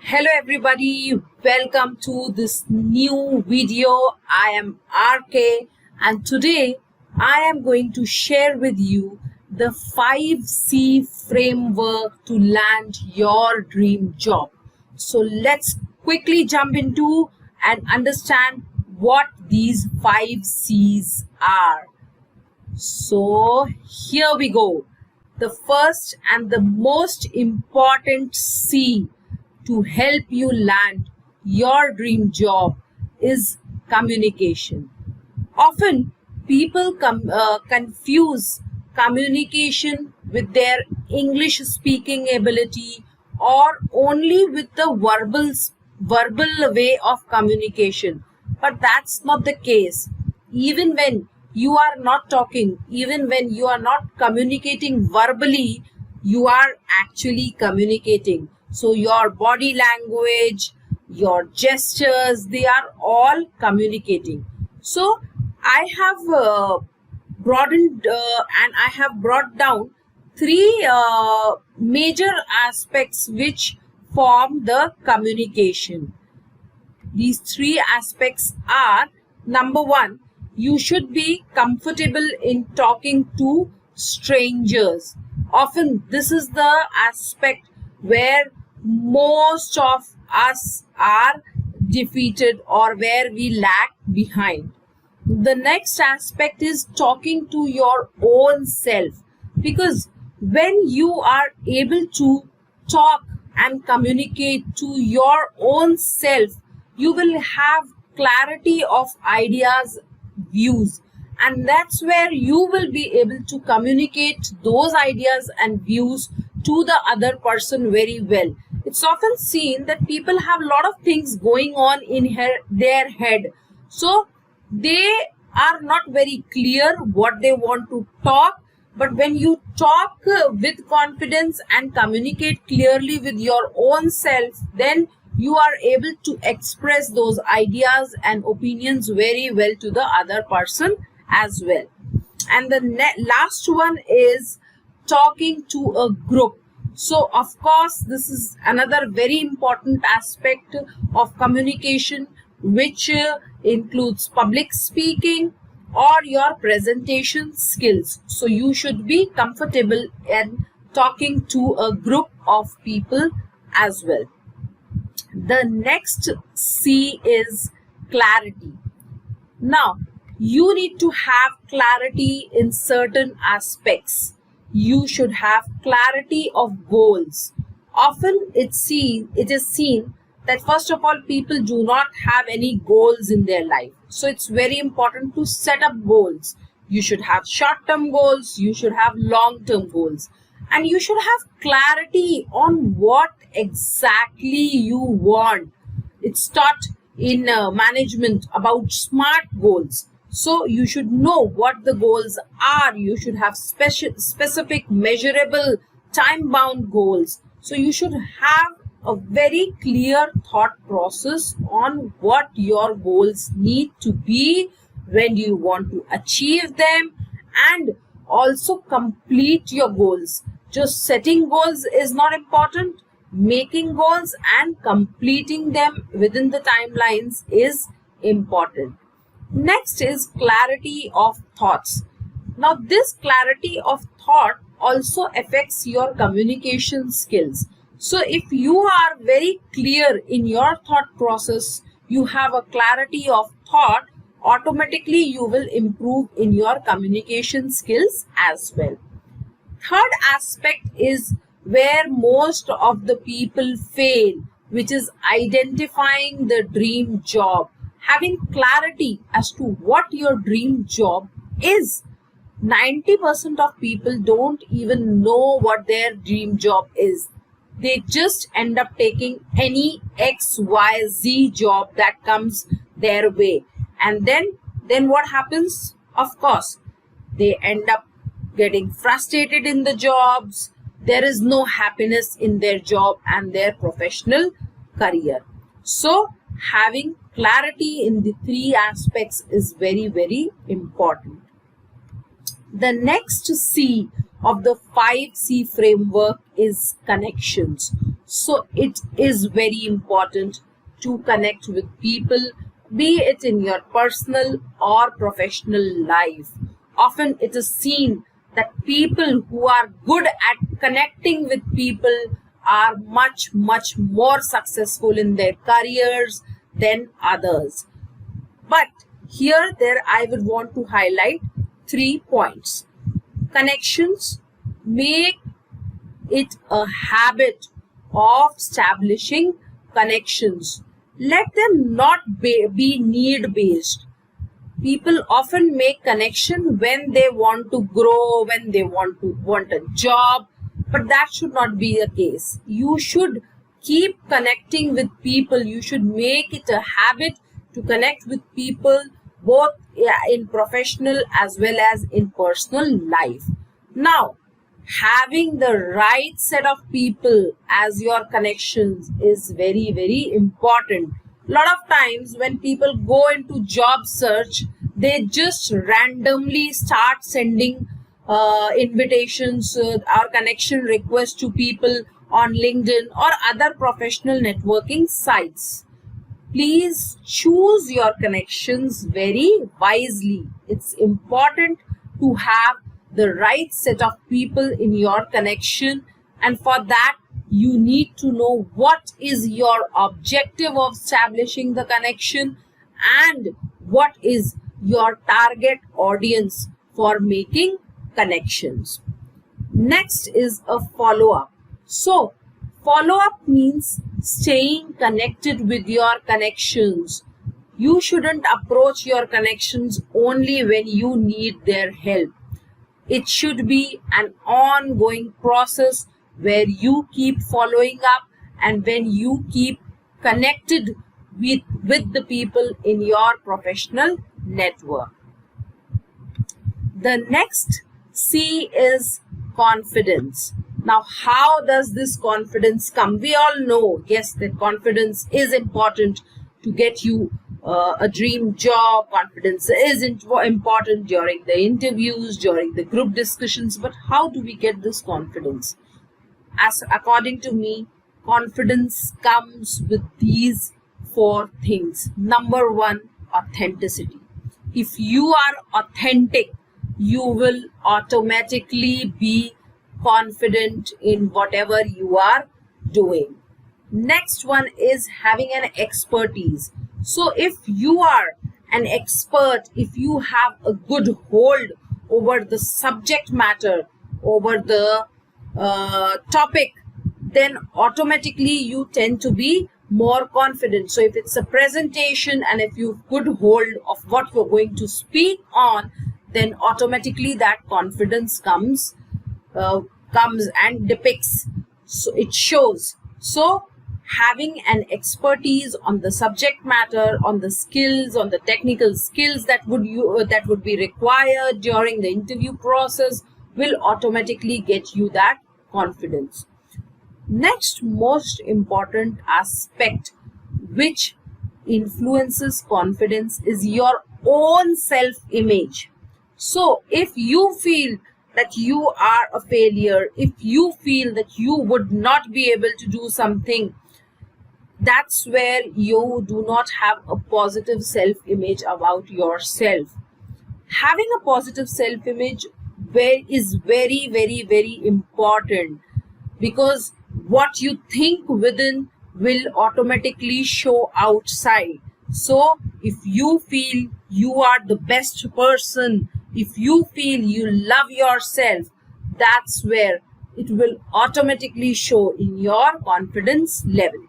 Hello everybody, welcome to this new video. I am RK and today I am going to share with you the 5C framework to land your dream job. So let's quickly jump into and understand what these 5Cs are. So here we go. The first and the most important C to help you land your dream job is communication. Often people confuse communication with their English speaking ability or only with the verbal way of communication. But that's not the case. Even when you are not talking, even when you are not communicating verbally, you are actually communicating. So your body language, your gestures, they are all communicating. So I have broadened and I have brought down three major aspects which form the communication. These three aspects are: number one, you should be comfortable in talking to strangers. Often this is the aspect where most of us are defeated or where we lag behind. The next aspect is talking to your own self, because when you are able to talk and communicate to your own self, you will have clarity of ideas, views, and that's where you will be able to communicate those ideas and views to the other person very well. It's often seen that people have a lot of things going on in their head, so they are not very clear what they want to talk. But when you talk with confidence and communicate clearly with your own self, then you are able to express those ideas and opinions very well to the other person as well. And the last one is talking to a group. So of course this is another very important aspect of communication, which includes public speaking or your presentation skills. So you should be comfortable in talking to a group of people as well. The next C is clarity. Now, you need to have clarity in certain aspects. You should have clarity of goals. Often it is seen that first of all, people do not have any goals in their life. So it's very important to set up goals. You should have short-term goals, you should have long-term goals, and you should have clarity on what exactly you want. It's taught in management about SMART goals. So you should know what the goals are. You should have specific, measurable, time-bound goals. So you should have a very clear thought process on what your goals need to be, when you want to achieve them, and also complete your goals. Just setting goals is not important. Making goals and completing them within the timelines is important. Next is clarity of thoughts. Now this clarity of thought also affects your communication skills. So if you are very clear in your thought process, you have a clarity of thought, automatically you will improve in your communication skills as well. Third aspect is where most of the people fail, which is identifying the dream job. Having clarity as to what your dream job is. 90% of people don't even know what their dream job is. They just end up taking any XYZ job that comes their way. And then what happens? Of course, they end up getting frustrated in the jobs. There is no happiness in their job and their professional career. So having clarity in the three aspects is very, very important. The next C of the 5C framework is connections. So it is very important to connect with people, be it in your personal or professional life. Often it is seen that people who are good at connecting with people are much, much more successful in their careers than others. But there I would want to highlight 3 points. Connections. Make it a habit of establishing connections. Let them not be need based. People often make connection when they want to grow, when they want a job, but that should not be the case. You should keep connecting with people. You should make it a habit to connect with people, both in professional as well as in personal life. Now, having the right set of people as your connections is very, very important. A lot of times when people go into job search, they just randomly start sending invitations or connection requests to people on LinkedIn or other professional networking sites. Please choose your connections very wisely. It's important to have the right set of people in your connection, and for that you need to know what is your objective of establishing the connection and what is your target audience for making connections. Next is a follow-up. So follow-up means staying connected with your connections. You shouldn't approach your connections only when you need their help. It should be an ongoing process where you keep following up and when you keep connected with the people in your professional network. The next C is confidence. Now, how does this confidence come? We all know, yes, that confidence is important to get you a dream job. Confidence is important during the interviews, during the group discussions. But how do we get this confidence? As according to me, confidence comes with these 4 things. Number 1, authenticity. If you are authentic, you will automatically be confident in whatever you are doing. Next one is having an expertise. So if you are an expert, if you have a good hold over the subject matter, over the topic, then automatically you tend to be more confident. So if it's a presentation and if you have good hold of what you're going to speak on, then automatically that confidence comes and depicts. So it shows. So having an expertise on the subject matter, on the skills, on the technical skills that would be required during the interview process will automatically get you that confidence. Next most important aspect which influences confidence is your own self-image. So if you feel that you are a failure, if you feel that you would not be able to do something, that's where you do not have a positive self-image about yourself. Having a positive self-image is very, very, very important, because what you think within will automatically show outside. So if you feel you are the best person, if you feel you love yourself, that's where it will automatically show in your confidence level.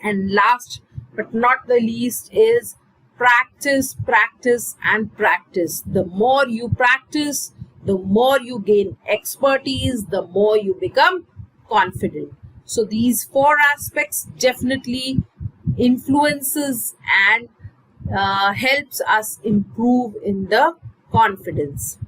And last but not the least is practice, practice, and practice. The more you practice, the more you gain expertise, the more you become confident. So these 4 aspects definitely influences and helps us improve in the confidence.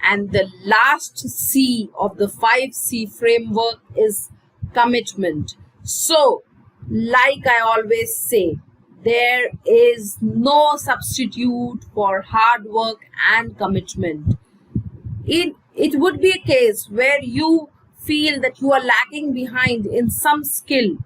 And the last C of the 5C framework is commitment. So like I always say, there is no substitute for hard work and commitment. It would be a case where you feel that you are lagging behind in some skill.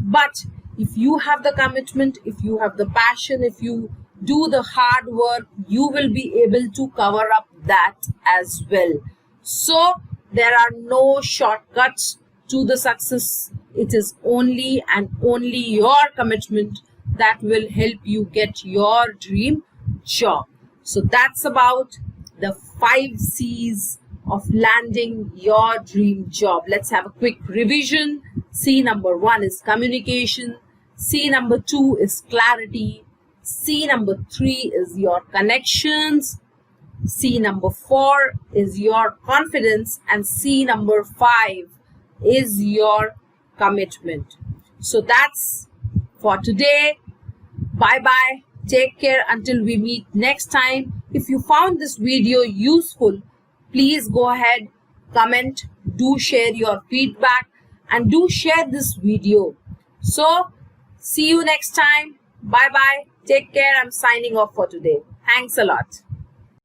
But if you have the commitment, if you have the passion, if you do the hard work, you will be able to cover up that as well. So there are no shortcuts to the success. It is only and only your commitment that will help you get your dream job. So that's about the 5 C's of landing your dream job. Let's have a quick revision. C number 1 is communication. C number 2 is clarity. C number 3 is your connections. C number 4 is your confidence. And C number 5 is your commitment. So that's for today. Bye bye. Take care until we meet next time. If you found this video useful, please go ahead, comment, do share your feedback, and do share this video. So see you next time. Bye bye. Take care. I'm signing off for today. Thanks a lot.